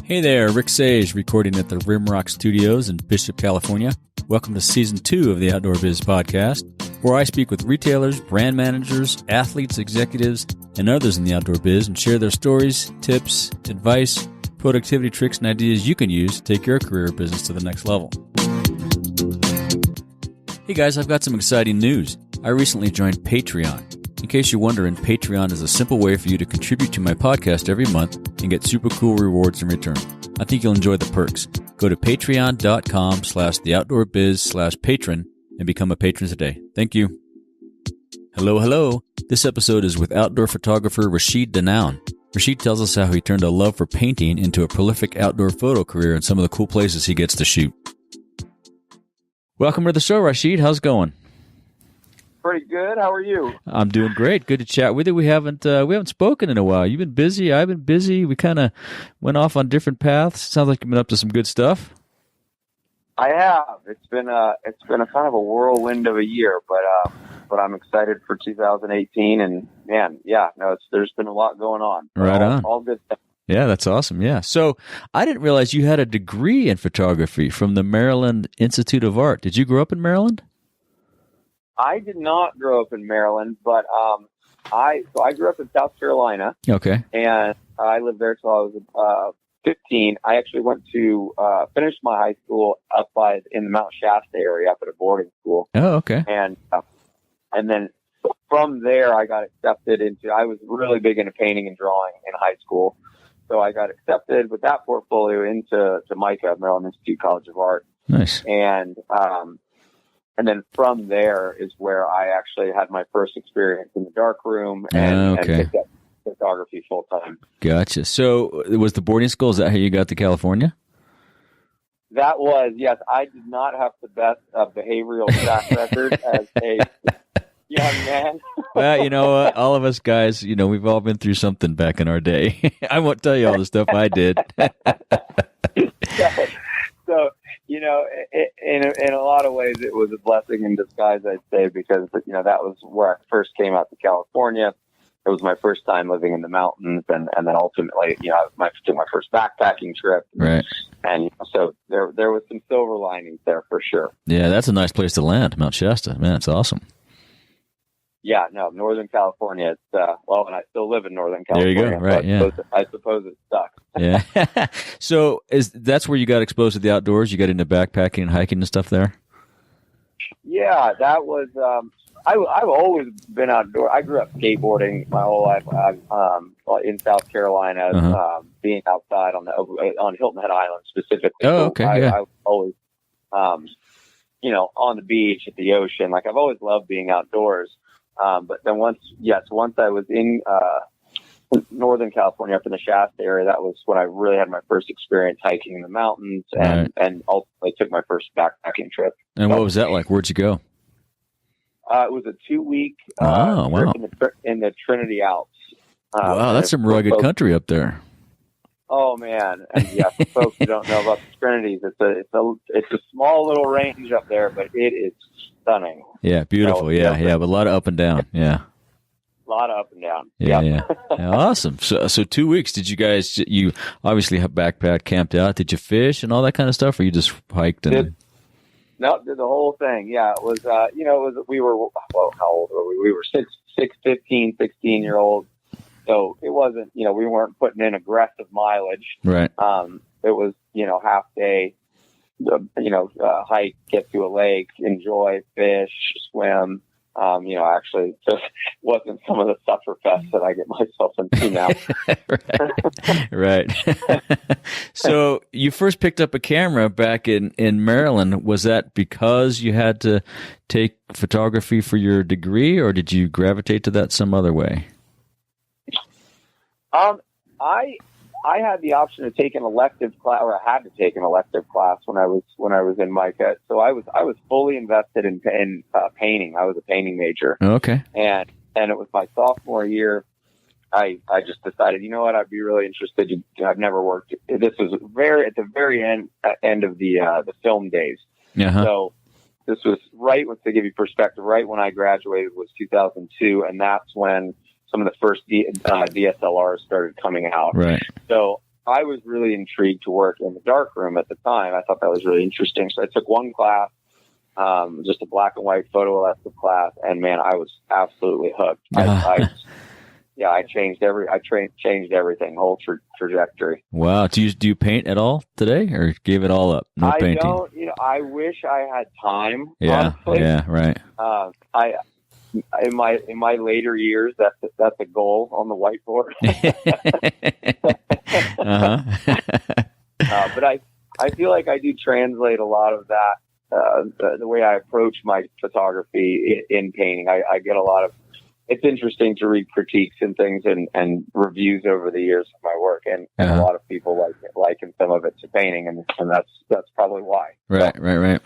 Hey there, Rick Sage, recording at the Rimrock Studios in Bishop, California. Welcome to Season 2 of the Outdoor Biz Podcast, where I speak with retailers, brand managers, athletes, executives, and others in the outdoor biz and share their stories, tips, advice, productivity tricks, and ideas you can use to take your career or business to the next level. Hey guys, I've got some exciting news. I recently joined Patreon. In case you're wondering, Patreon is a simple way for you to contribute to my podcast every month and get super cool rewards in return. I think you'll enjoy the perks. Go to patreon.com/theoutdoorbiz/patron and become a patron today. Thank you. Hello. This episode is with outdoor photographer Rachid Dahnoun. Rachid tells us how he turned a love for painting into a prolific outdoor photo career and some of the cool places he gets to shoot. Welcome to the show, Rachid. How's it going? Pretty good. How are you? I'm doing great. Good to chat with you. We haven't spoken in a while. You've been busy. I've been busy. We kind of went off on different paths. Sounds like you've been up to some good stuff. I have. It's been a kind of a whirlwind of a year, but I'm excited for 2018. And man, there's been a lot going on. Right on. All good stuff. Yeah, that's awesome. Yeah. So I didn't realize you had a degree in photography from the Maryland Institute of Art. Did you grow up in Maryland? I did not grow up in Maryland, but I grew up in South Carolina. Okay. And I lived there till I was 15. I actually went to finish my high school in the Mount Shasta area, up at a boarding school. Oh, okay. And then from there, I got accepted into. I was really big into painting and drawing in high school, so I got accepted with that portfolio into MICA, Maryland Institute College of Art. Nice. And then from there is where I actually had my first experience in the darkroom and picked up photography full time. Gotcha. So was the boarding school, is that how you got to California? That was, yes. I did not have the best behavioral track record as a young man. Well, you know what? All of us guys, we've all been through something back in our day. I won't tell you all the stuff I did. So, in a lot of ways, it was a blessing in disguise, I'd say, because, that was where I first came out to California. It was my first time living in the mountains. And then ultimately, I took my first backpacking trip. Right. And so there was some silver linings there for sure. Yeah, that's a nice place to land, Mount Shasta. Man, that's awesome. Yeah, no, Northern California. It's and I still live in Northern California. There you go. Right. I suppose it sucks. Yeah. So that's where you got exposed to the outdoors? You got into backpacking and hiking and stuff there? Yeah, that was. I've always been outdoors. I grew up skateboarding my whole life in South Carolina, being outside on Hilton Head Island specifically. Oh, okay. I was always, on the beach, at the ocean. Like I've always loved being outdoors. But then once I was in Northern California, up in the Shasta area, that was when I really had my first experience hiking in the mountains, and ultimately took my first backpacking trip. And what was that like? Where'd you go? It was a 2-week trip in the Trinity Alps. Wow, that's some rugged country up there. Oh man, and for folks who don't know about the Trinities, it's a small little range up there, but it is stunning. Yeah, beautiful. But a lot of up and down. Yeah, a lot of up and down. Yeah. Awesome. So 2 weeks. Did you obviously have backpacked, camped out? Did you fish and all that kind of stuff, or you just hiked and? No, did the whole thing. Yeah, it was. We were. Well, how old were we? We were 15, 16-year-olds. So it wasn't, we weren't putting in aggressive mileage. Right. It was, half day, hike, get to a lake, enjoy, fish, swim. Actually just wasn't some of the sufferfest that I get myself into now. Right. So you first picked up a camera back in Maryland. Was that because you had to take photography for your degree, or did you gravitate to that some other way? I had the option of taking an elective class, or I had to take an elective class when I was in MICA. So I was fully invested in painting. I was a painting major. Okay. And it was my sophomore year. I just decided, I'd be really interested. I've never worked. This was at the very end of the film days. Uh-huh. So this was to give you perspective, right when I graduated was 2002, and that's when some of the first DSLRs started coming out. Right. So I was really intrigued to work in the darkroom at the time. I thought that was really interesting. So I took one class, just a black and white photo elective class, and man, I was absolutely hooked. I changed everything, whole trajectory. Wow. Do you paint at all today, or gave it all up? No painting. I don't. I wish I had time. Yeah. Honestly. Yeah. Right. In my later years, that's a goal on the whiteboard. But I feel like I do translate a lot of that, the way I approach my photography in painting. I get a lot of. It's interesting to read critiques and things and reviews over the years of my work, and a lot of people liken some of it to painting, and that's probably why. Right.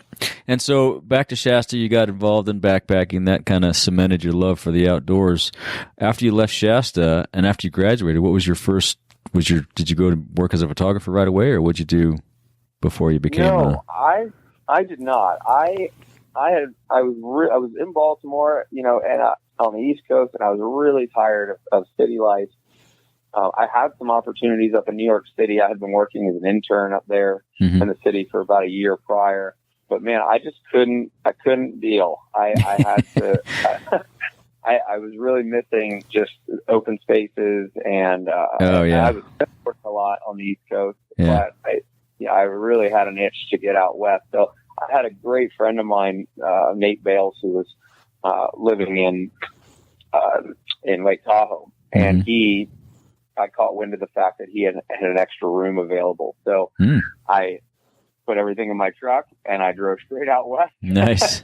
And so back to Shasta, you got involved in backpacking. That kind of cemented your love for the outdoors. After you left Shasta and after you graduated, what was your first? Did you go to work as a photographer right away, or what'd you do before you became? No, I did not. I was in Baltimore, and on the East Coast, and I was really tired of city life. I had some opportunities up in New York City. I had been working as an intern up there in the city for about a year prior, but man, I just couldn't deal. I had to. I was really missing just open spaces, and I was working a lot on the East Coast, but I really had an itch to get out west. So I had a great friend of mine, Nate Bales, who was living in Lake Tahoe, and I caught wind of the fact that he had an extra room available. So I put everything in my truck and I drove straight out west. Nice.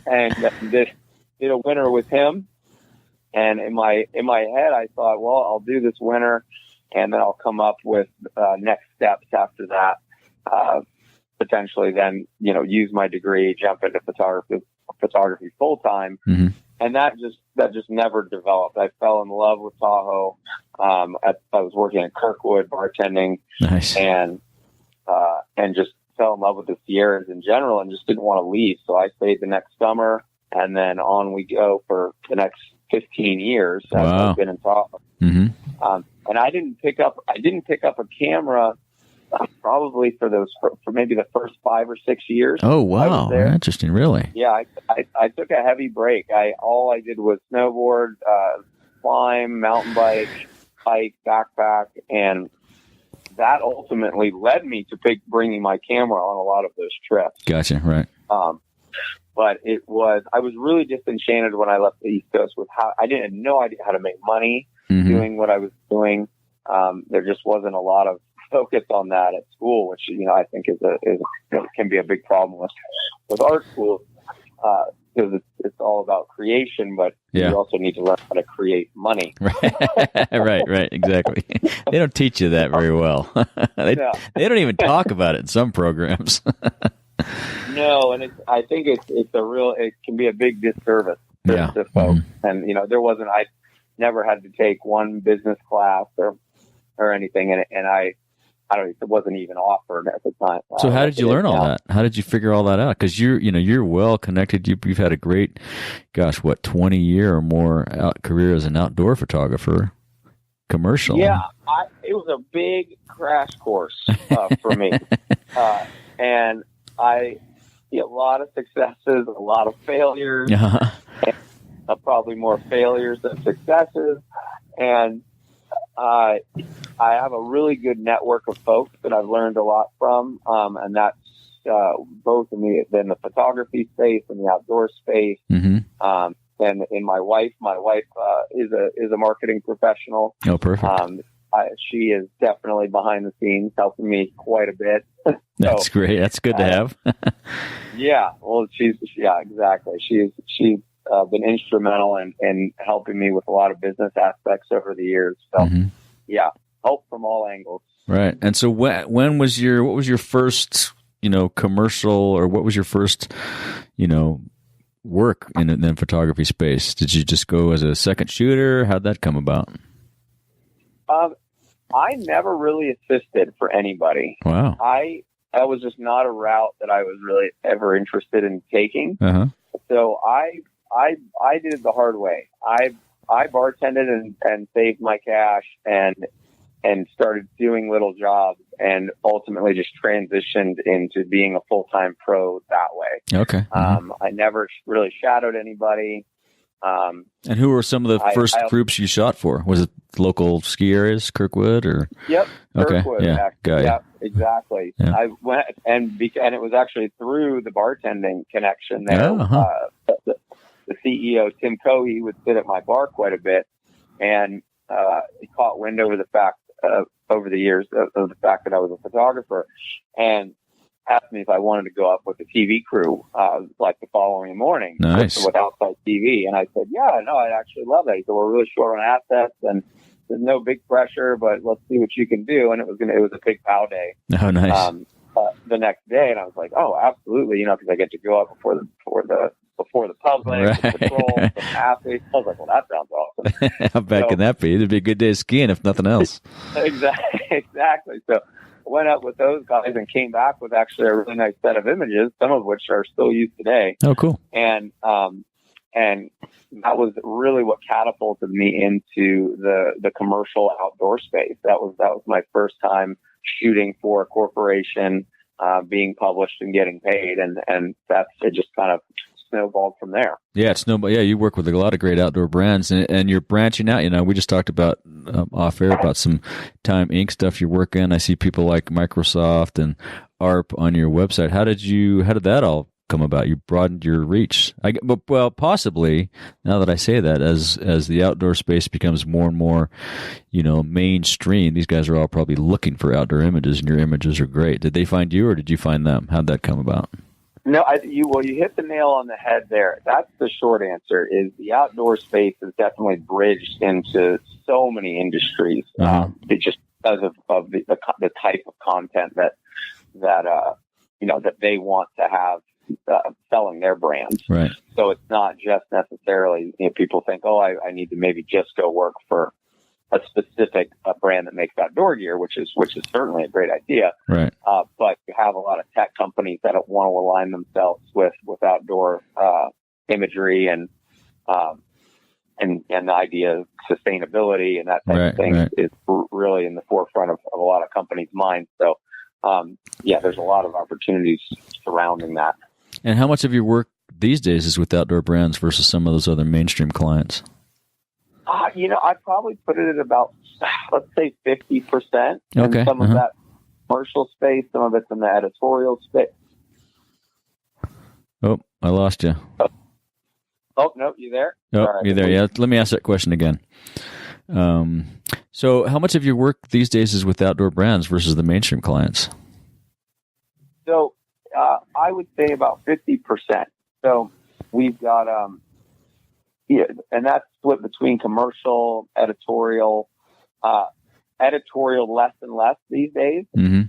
And did a winter with him. And in my head, I thought, well, I'll do this winter, and then I'll come up with next steps after that. Potentially, then use my degree, jump into photography full time, and that just never developed. I fell in love with Tahoe. I was working at Kirkwood bartending, nice, and just fell in love with the Sierras in general, and just didn't want to leave. So I stayed the next summer, and then on we go for the next 15 years. Wow. I've been in Tahoe, and I didn't pick up a camera. Probably for maybe the first 5 or 6 years. Oh, wow. Interesting. Really? Yeah. I took a heavy break. All I did was snowboard, climb, mountain bike, hike, backpack. And that ultimately led me to bringing my camera on a lot of those trips. Gotcha. Right. But I was really disenchanted when I left the East Coast with how I had no idea how to make money doing what I was doing. There just wasn't a lot of focus on that at school, which I think can be a big problem with art schools, because it's all about creation, but you also need to learn how to create money. Right, exactly. They don't teach you that very well. They don't even talk about it in some programs. No, and I think it can be a big disservice to folks. And I never had to take one business class or anything, and it wasn't even offered at the time. So how did you learn all that? How did you figure all that out? Because you're well connected. You've had a great, 20-year or more career as an outdoor photographer, commercial. Yeah, it was a big crash course for me, and a lot of successes, a lot of failures, probably more failures than successes, and I have a really good network of folks that I've learned a lot from, and that's both in the photography space and the outdoor space. And in my wife is a marketing professional. Oh, perfect. She is definitely behind the scenes helping me quite a bit. That's great. That's good to have. Yeah. Well, exactly. She's been instrumental in helping me with a lot of business aspects over the years. So, help from all angles. Right. And so, what was your first, commercial, or what was your first, work in the photography space? Did you just go as a second shooter? How'd that come about? I never really assisted for anybody. Wow. That was just not a route that I was really ever interested in taking. So I did it the hard way. I bartended and saved my cash and and started doing little jobs, and ultimately just transitioned into being a full-time pro that way. Okay. I never really shadowed anybody. And who were some of the first groups you shot for? Was it local ski areas, Kirkwood, or? Yep. Okay. Kirkwood, Yeah. Yeah, exactly. Yeah. I went, and it was actually through the bartending connection there. The CEO, Tim Cohey, would sit at my bar quite a bit, and he caught wind over the fact over the years of the fact that I was a photographer, and asked me if I wanted to go up with the TV crew, like the following morning. Nice. With outside TV. And I said, yeah, no, I'd actually love that. He said, we're really short on assets and there's no big pressure, but let's see what you can do. And it was a big pow day. Oh, nice. The next day. And I was like, oh, absolutely. Because I get to go up before the public, right. patrol, some athletes. I was like, well, that sounds awesome. How bad can that be? It'd be a good day of skiing, if nothing else. Exactly. So I went up with those guys and came back with actually a really nice set of images, some of which are still used today. Oh, cool. And that was really what catapulted me into the commercial outdoor space. That was my first time shooting for a corporation, being published and getting paid. And it just kind of snowballed from there. Yeah, it's snowball. Yeah, you work with a lot of great outdoor brands, and you're branching out. We just talked about off air about some Time Inc. stuff you're working. I see people like Microsoft and ARP on your website. How did that all come about? You broadened your reach. Well, possibly now that I say that, as the outdoor space becomes more and more, mainstream, these guys are all probably looking for outdoor images, and your images are great. Did they find you, or did you find them? How'd that come about? No, you hit the nail on the head there. That's the short answer. Is the outdoor space is definitely bridged into so many industries. Just because of the type of content that they want to have selling their brands. Right. So it's not just necessarily people think, oh, I need to maybe just go work for a specific brand that makes outdoor gear, which is certainly a great idea. Right. But you have a lot of tech companies that want to align themselves with outdoor imagery and the idea of sustainability and that type of thing is really in the forefront of a lot of companies' minds. So, there's a lot of opportunities surrounding that. And how much of your work these days is with outdoor brands versus some of those other mainstream clients? I'd probably put it at about, let's say 50%. Okay. And some of that commercial space, some of it's in the editorial space. Oh, I lost you. Oh, no, you there? Oh, right. You're there. Yeah. Let me ask that question again. So how much of your work these days is with outdoor brands versus the mainstream clients? So I would say about 50%. So we've got, and that's split between commercial, editorial, editorial less and less these days,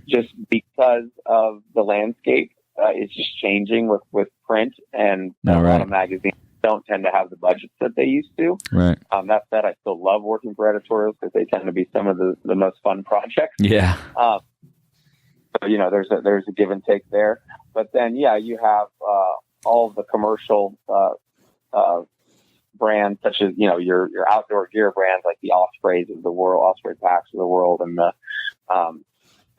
just because of the landscape. It's just changing with print, and a lot of magazines don't tend to have the budgets that they used to. Right. That said, I still love working for editorials because they tend to be some of the most fun projects. Yeah. So, there's a give and take there. But then, you have all of the commercial brands, such as your outdoor gear brands like the Ospreys of the world, Osprey packs of the world, and the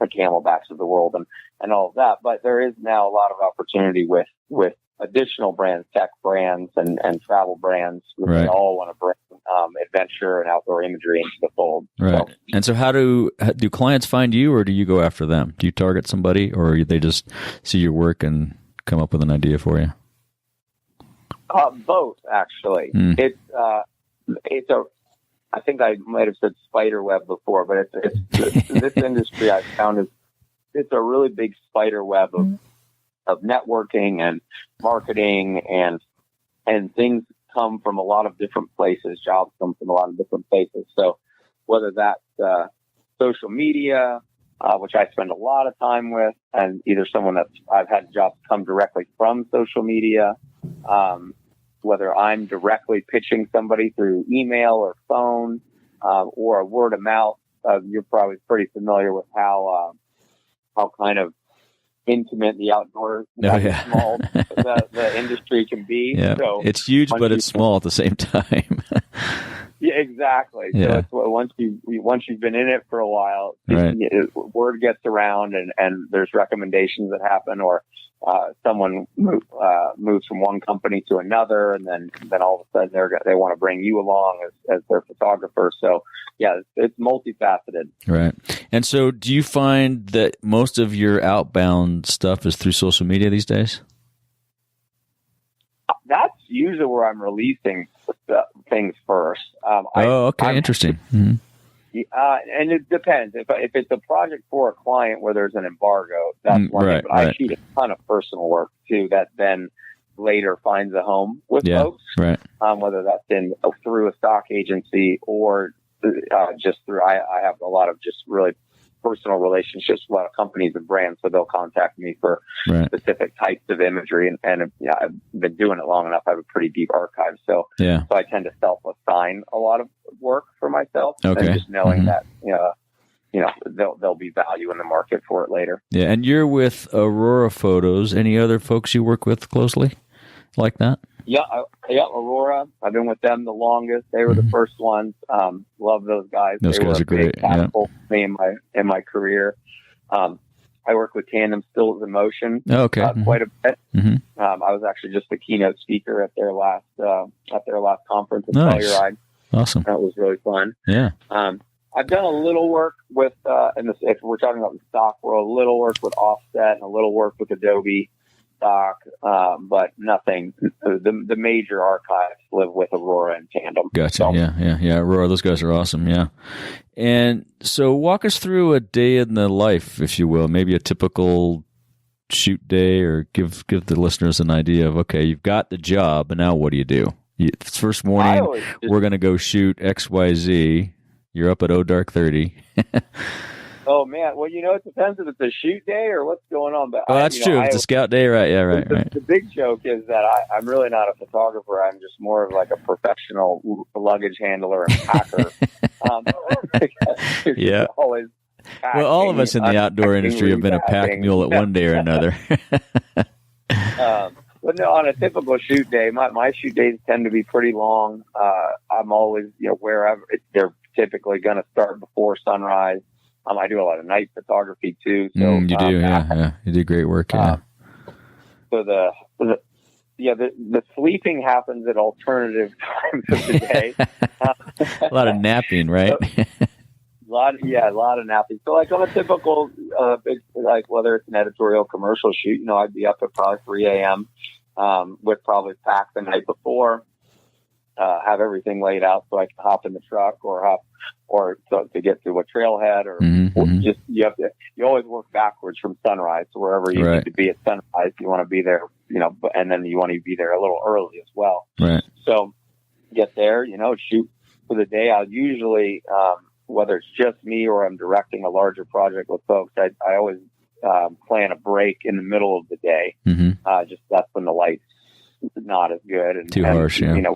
Camelbacks of the world, and all of that. But there is now a lot of opportunity with additional brands, tech brands, and travel brands. They all want to bring adventure and outdoor imagery into the fold. Right. So, and so, how do clients find you, or do you go after them? Do you target somebody, or they just see your work and come up with an idea for you? Both, actually. I think I might have said spider web before, but it's this industry I've found it's a really big spider web of networking and marketing, and things come from a lot of different places. Jobs come from a lot of different places. So whether that's social media, which I spend a lot of time with, and either someone I've had jobs come directly from social media, whether I'm directly pitching somebody through email or phone, or a word of mouth. You're probably pretty familiar with how kind of intimate the outdoors, small the industry can be. Yeah. So it's huge, but it's small at the same time. Yeah, exactly. Yeah. So it's once you've been in it for a while, Right. Word gets around, and there's recommendations that happen, or someone moves from one company to another, and then all of a sudden they want to bring you along as their photographer. So yeah, it's multifaceted. Right. And so, do you find that most of your outbound stuff is through social media these days? That's usually where I'm releasing things first. Okay, interesting. Mm-hmm. And it depends. If it's a project for a client where there's an embargo, that's one thing. But I shoot a ton of personal work too that then later finds a home with folks. Right. Whether that's through a stock agency or just through. I have a lot of just really personal relationships with a lot of companies and brands, so they'll contact me for specific types of imagery, and I've been doing it long enough. I have a pretty deep archive, so I tend to self-assign a lot of work for myself, and just knowing that there'll be value in the market for it later. Yeah, and you're with Aurora Photos. Any other folks you work with closely like that? Yeah, Aurora. I've been with them the longest. They were the first ones. Love those guys. Those guys are great. For me in my career. I work with Tandem Stills and Motion. Quite a bit. Mm-hmm. I was actually just the keynote speaker at their last conference in Telluride. Awesome. That was really fun. Yeah. I've done a little work with, if we're talking about the stock world, a little work with Offset and a little work with Adobe stock, but nothing. The major archives live with Aurora and Tandem. Gotcha. So, Yeah. Aurora, those guys are awesome. Yeah. And so walk us through a day in the life, if you will, maybe a typical shoot day, or give the listeners an idea of, okay, you've got the job, and now what do? First morning, we're going to go shoot XYZ. You're up at dark 30. Oh man, well, it depends if it's a shoot day or what's going on. But that's true. It's a scout day, right? Yeah, right. The big joke is that I'm really not a photographer. I'm just more of like a professional luggage handler and packer. Yeah. Always packing, all of us in the outdoor industry have been a pack mule at one day or another. But no, on a typical shoot day, my shoot days tend to be pretty long. I'm always, wherever they're typically going to start before sunrise. I do a lot of night photography too. So you do, yeah. You do great work. Yeah. So the sleeping happens at alternative times of the day. A lot of napping, right? A lot of napping. So like on a typical big, like whether it's an editorial commercial shoot, I'd be up at probably 3 a.m. Would probably pack the night before, have everything laid out so I can hop in the truck or to get to a trailhead, or just you always work backwards from sunrise. So wherever you need to be at sunrise, you want to be there, and then you want to be there a little early as well. Right. So get there, shoot for the day. I'll usually, whether it's just me or I'm directing a larger project with folks, I always plan a break in the middle of the day. Just that's when the light's not as good and too harsh. Yeah.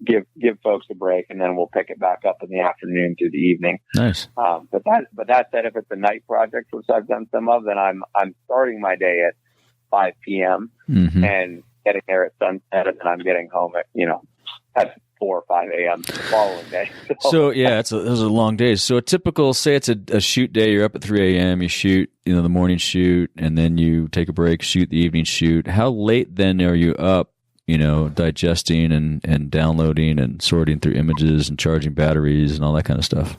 Give folks a break, and then we'll pick it back up in the afternoon through the evening. Nice. But that said, if it's a night project, which I've done some of, then I'm starting my day at 5 p.m. And getting there at sunset, and then I'm getting home at 4 or 5 a.m. the following day. So yeah, those are long days. So a typical, say it's a shoot day, you're up at 3 a.m., you shoot, the morning shoot, and then you take a break, shoot the evening shoot. How late then are you up, digesting and downloading and sorting through images and charging batteries and all that kind of stuff?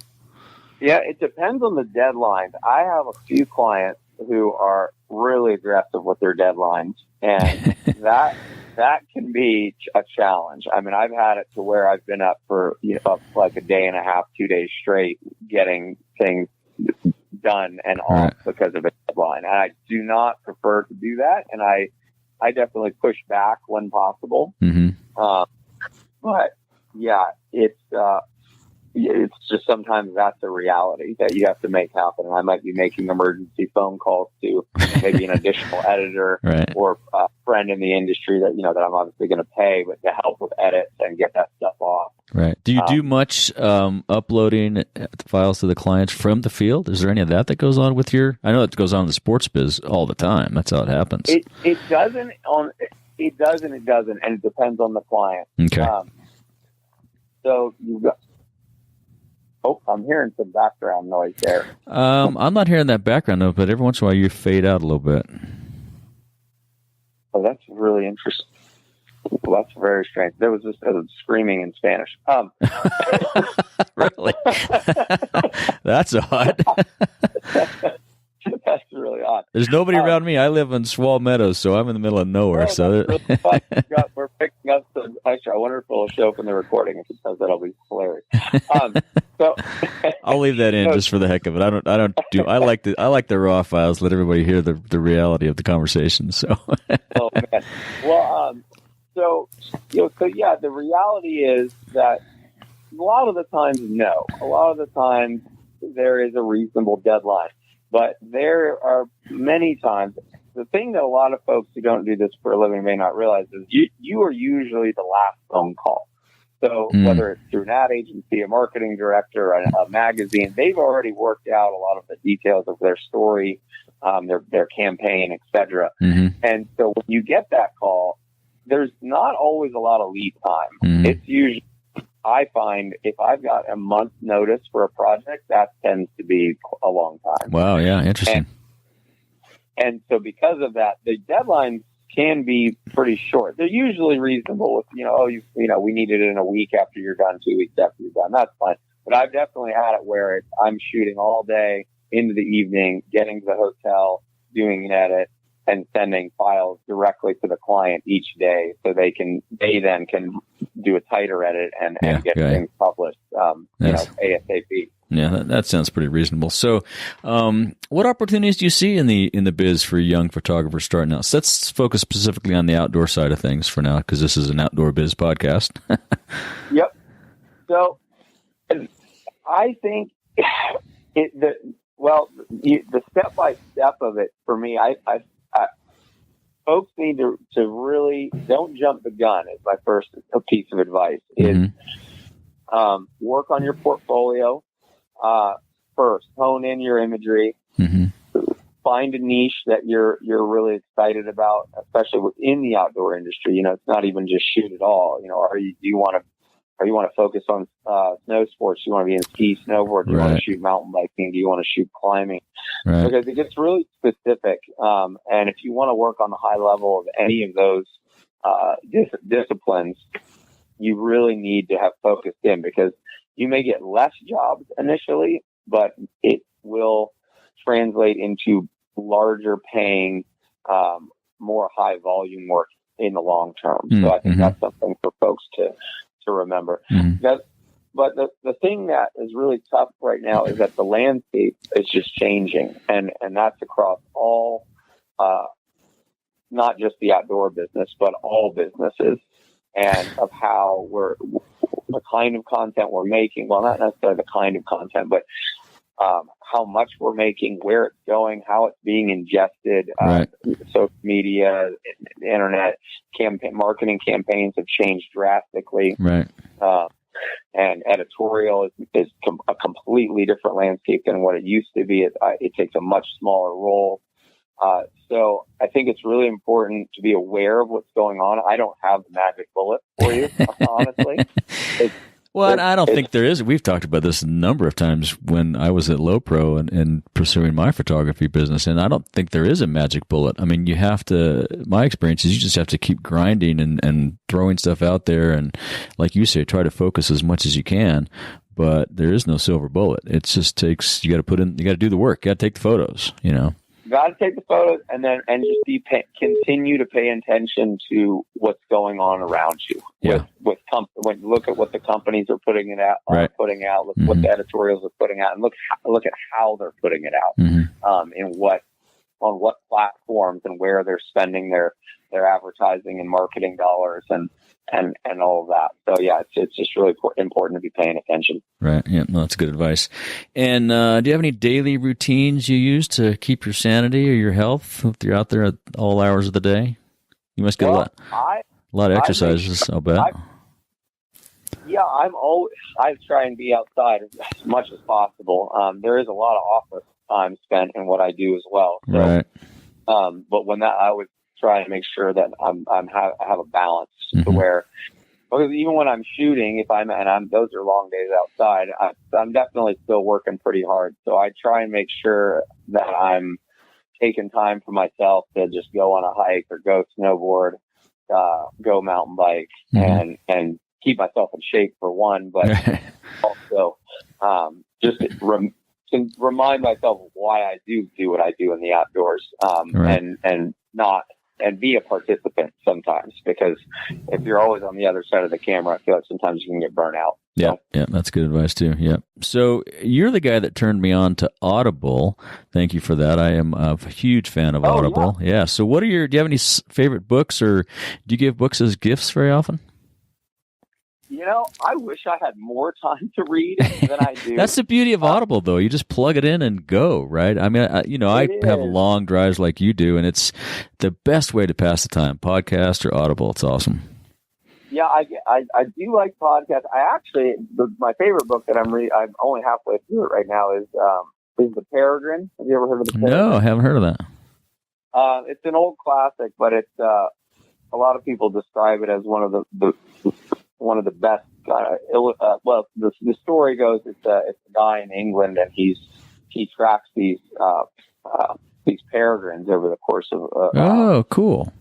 Yeah, it depends on the deadlines. I have a few clients who are really aggressive with their deadlines, and that can be a challenge. I mean, I've had it to where I've been up for like a day and a half, 2 days straight, getting things done and off because of a deadline. And I do not prefer to do that, and I definitely push back when possible. But yeah, it's just sometimes that's a reality that you have to make happen. And I might be making emergency phone calls to maybe an additional editor or a friend in the industry that that I'm obviously going to pay, but to help with edits and get that stuff off. Right. Do you do much uploading the files to the clients from the field? Is there any of that goes on with I know it goes on in the sports biz all the time. That's how it happens. It doesn't, and it depends on the client. Okay. So Oh, I'm hearing some background noise there. I'm not hearing that background noise, but every once in a while you fade out a little bit. Oh, that's really interesting. Well, that's very strange. There was just screaming in Spanish. Really? That's odd. That's really odd. There's nobody around me. I live in Swall Meadows, so I'm in the middle of nowhere. So really fun. We're picking up some. Actually, I wonder if it'll show up in the recording. If it does, that'll be hilarious. So I'll leave that in just for the heck of it. I like the raw files. Let everybody hear the reality of the conversation. So. Oh man. Well, so yeah, the reality is that a lot of the times, no. A lot of the times there is a reasonable deadline. But there are many times, the thing that a lot of folks who don't do this for a living may not realize is you are usually the last phone call. So whether it's through an ad agency, a marketing director, a magazine, they've already worked out a lot of the details of their story, their campaign, et cetera. And so when you get that call, there's not always a lot of lead time. It's usually, I find, if I've got a month's notice for a project, that tends to be a long time. Wow, yeah, interesting. And so because of that, the deadlines can be pretty short. They're usually reasonable. If, we need it in a week after you're done, 2 weeks after you're done. That's fine. But I've definitely had it where I'm shooting all day into the evening, getting to the hotel, doing an edit, and sending files directly to the client each day, so they then can do a tighter edit and get things published, ASAP. Yeah, that sounds pretty reasonable. So, what opportunities do you see in the biz for young photographers starting out? So let's focus specifically on the outdoor side of things for now, because this is an outdoor biz podcast. Yep. So, I think the step by step of it for me, I folks need to really don't jump the gun. Is my first piece of advice. Is work on your portfolio first. Hone in your imagery. Find a niche that you're really excited about, especially within the outdoor industry. It's not even just shoot it all. Do you want to focus on snow sports? Do you want to be in ski, snowboard? Do you want to shoot mountain biking? Do you want to shoot climbing? Right. Because it gets really specific. And if you want to work on the high level of any of those disciplines, you really need to have focused in, because you may get less jobs initially, but it will translate into larger paying, more high volume work in the long term. So I think that's something for folks to remember. But the thing that is really tough right now is that the landscape is just changing, and that's across all, not just the outdoor business, but all businesses, and of how the kind of content we're making. Well, not necessarily the kind of content, but how much we're making, where it's going, how it's being ingested. Social media, the internet, marketing campaigns have changed drastically. Right. And editorial is a completely different landscape than what it used to be. It takes a much smaller role. So I think it's really important to be aware of what's going on. I don't have the magic bullet for you, honestly. I don't think there is. We've talked about this a number of times when I was at Low Pro and pursuing my photography business, and I don't think there is a magic bullet. I mean, my experience is you just have to keep grinding and throwing stuff out there, and like you say, try to focus as much as you can, but there is no silver bullet. It just takes, you got to do the work, you got to take the photos, Got to take the photos, and just continue to pay attention to what's going on around you. Yeah. When look at what the companies are putting it out, look what the editorials are putting out, and look at how they're putting it out, on what platforms and where they're spending their advertising and marketing dollars and all of that. So yeah, it's just really important to be paying attention. Right. Yeah. No, that's good advice. And do you have any daily routines you use to keep your sanity or your health if you're out there at all hours of the day? You must get a lot of exercises, I'll bet. I try and be outside as much as possible. There is a lot of office time spent in what I do as well. So, right. But when I would try and make sure that I have a balance to where because even when I'm shooting, those are long days outside, I'm definitely still working pretty hard. So I try and make sure that I'm taking time for myself to just go on a hike or go snowboard, go mountain bike, and keep myself in shape for one, but also just can remind myself why I do what I do in the outdoors, and be a participant sometimes, because if you're always on the other side of the camera, I feel like sometimes you can get burnt out. Yeah, that's good advice too. Yeah. So you're the guy that turned me on to Audible. Thank you for that. I am a huge fan of Audible. Yeah. So do you have any favorite books, or do you give books as gifts very often? I wish I had more time to read than I do. That's the beauty of Audible, though. You just plug it in and go, right? I mean, I have long drives like you do, and it's the best way to pass the time. Podcast or Audible, it's awesome. Yeah, I do like podcasts. My favorite book that I'm reading, I'm only halfway through it right now, is The Peregrine. Have you ever heard of The Peregrine? No, I haven't heard of that. It's an old classic, but it's a lot of people describe it as one of the best. The story goes, it's a guy in England, and he tracks these peregrines over the course of. Cool.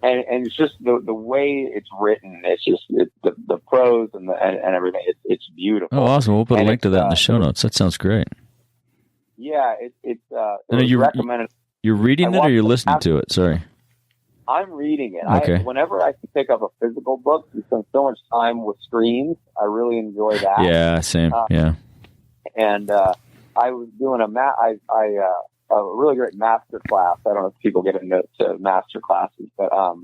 And it's just the way it's written. It's just the prose and everything. It's beautiful. Oh, awesome! We'll put a link to that in the show notes. That sounds great. Yeah, it's recommended. You're reading it, or you're listening to it? Sorry. I'm reading it. Okay. Whenever I can pick up a physical book, you spend so much time with screens. I really enjoy that. Yeah, same. And I was doing a really great master class. I don't know if people get into master classes, but I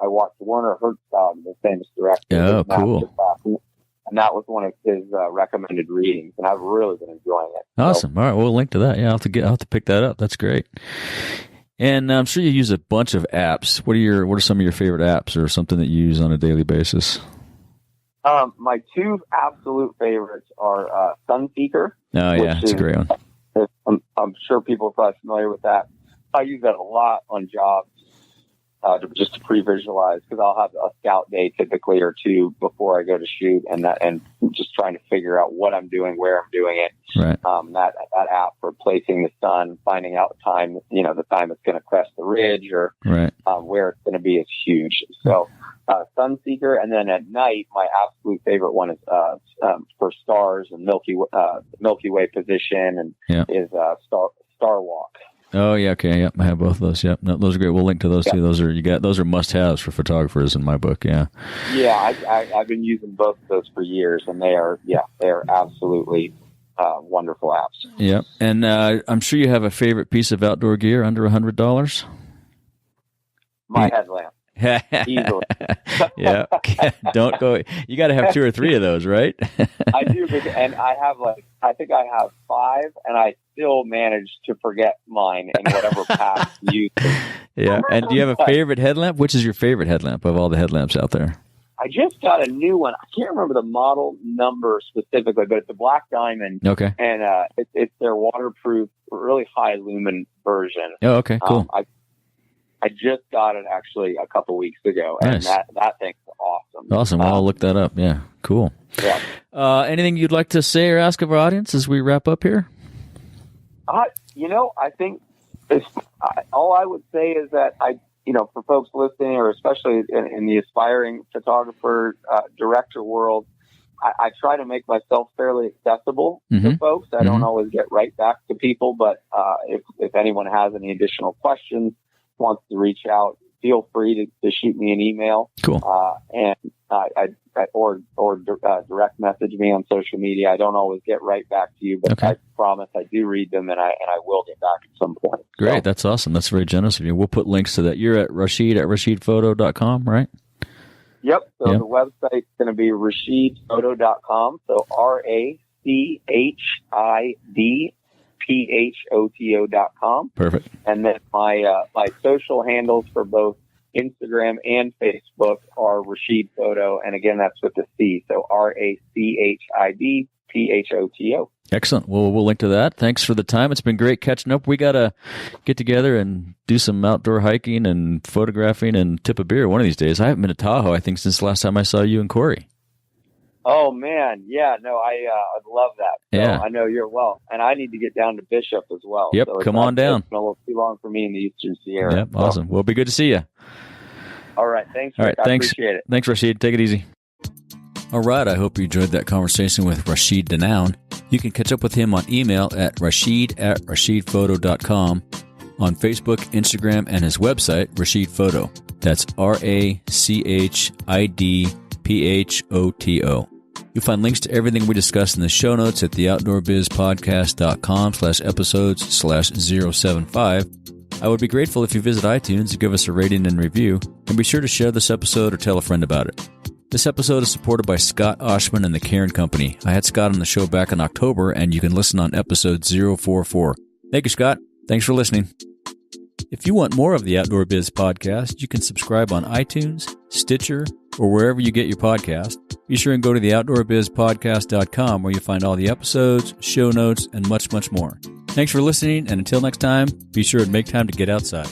watched Werner Herzog, the famous director. Oh, cool. Class, and that was one of his recommended readings, and I've really been enjoying it. Awesome. All right, we'll link to that. Yeah, I'll have to pick that up. That's great. And I'm sure you use a bunch of apps. What are some of your favorite apps, or something that you use on a daily basis? My two absolute favorites are Sunseeker. Oh, yeah, it's a great one. I'm sure people are probably familiar with that. I use that a lot on jobs, just to pre-visualize, because I'll have a scout day typically or two before I go to shoot, and just trying to figure out what I'm doing, where I'm doing it. Right. That app for placing the sun, finding out time, the time it's going to crest the ridge, or where it's going to be, is huge. So Sunseeker, and then at night, my absolute favorite one is for stars and Milky Way position, and is Star Walk. Oh yeah, okay, yep. I have both of those. Yep, no, those are great. We'll link to those too. Those are must-haves for photographers in my book. Yeah. Yeah, I've been using both of those for years, and they are absolutely wonderful apps. Yep, and I'm sure you have a favorite piece of outdoor gear under $100. My headlamp. Easily. Yeah. Don't go. You got to have 2 or 3 of those, right? I do, and I have I think I have 5, and I still manage to forget mine in whatever path you use. Yeah. And do you have a favorite headlamp? Which is your favorite headlamp of all the headlamps out there? I just got a new one. I can't remember the model number specifically, but it's a black diamond. Okay. And it's their waterproof, really high lumen version. Oh, okay, cool. I just got it actually a couple weeks ago, and nice. that thing's awesome. Awesome. I'll look that up. Yeah, cool. Yeah. Anything you'd like to say or ask of our audience as we wrap up here? I think all I would say is that for folks listening, or especially in the aspiring photographer, director world, I try to make myself fairly accessible to folks. I don't always get right back to people, but if anyone has any additional questions, wants to reach out, feel free to shoot me an email. Cool. Or direct message me on social media. I don't always get right back to you, but I promise I do read them, and I will get back at some point. Great. So, that's awesome. That's very generous of you. We'll put links to that. You're at rachidphoto.com, right? Yep. So the website's going to be rachidphoto.com. So RACHIDPHOTO.com. Perfect. And then my social handles for both Instagram and Facebook are Rachid Photo, and again, that's with the C. So RACHID PHOTO. Excellent. Well, we'll link to that. Thanks for the time. It's been great catching up. We got to get together and do some outdoor hiking and photographing and tip a beer one of these days. I haven't been to Tahoe, I think, since the last time I saw you and Corey. Oh, man. Yeah, no, I'd love that. So Yeah. I know you're well. And I need to get down to Bishop as well. Yep, so come on down. It's been a little too long for me in the Eastern Sierra. Yep, awesome. Well, it'll be good to see you. All right. Thanks, All right, Rick. thanks. I appreciate it. Thanks, Rachid. Take it easy. All right, I hope you enjoyed that conversation with Rachid Dahnoun. You can catch up with him on email at rachid@rachidphoto.com, on Facebook, Instagram, and his website, Rachid Photo. That's RACHIDPHOTO. You'll find links to everything we discussed in the show notes at theoutdoorbizpodcast.com/episodes/075. I would be grateful if you visit iTunes and give us a rating and review, and be sure to share this episode or tell a friend about it. This episode is supported by Scott Oshman and the Cairn Company. I had Scott on the show back in October, and you can listen on episode 044. Thank you, Scott. Thanks for listening. If you want more of the Outdoor Biz podcast, you can subscribe on iTunes, Stitcher, or wherever you get your podcast. Be sure and go to theoutdoorbizpodcast.com where you'll find all the episodes, show notes, and much, much more. Thanks for listening, and until next time, be sure and make time to get outside.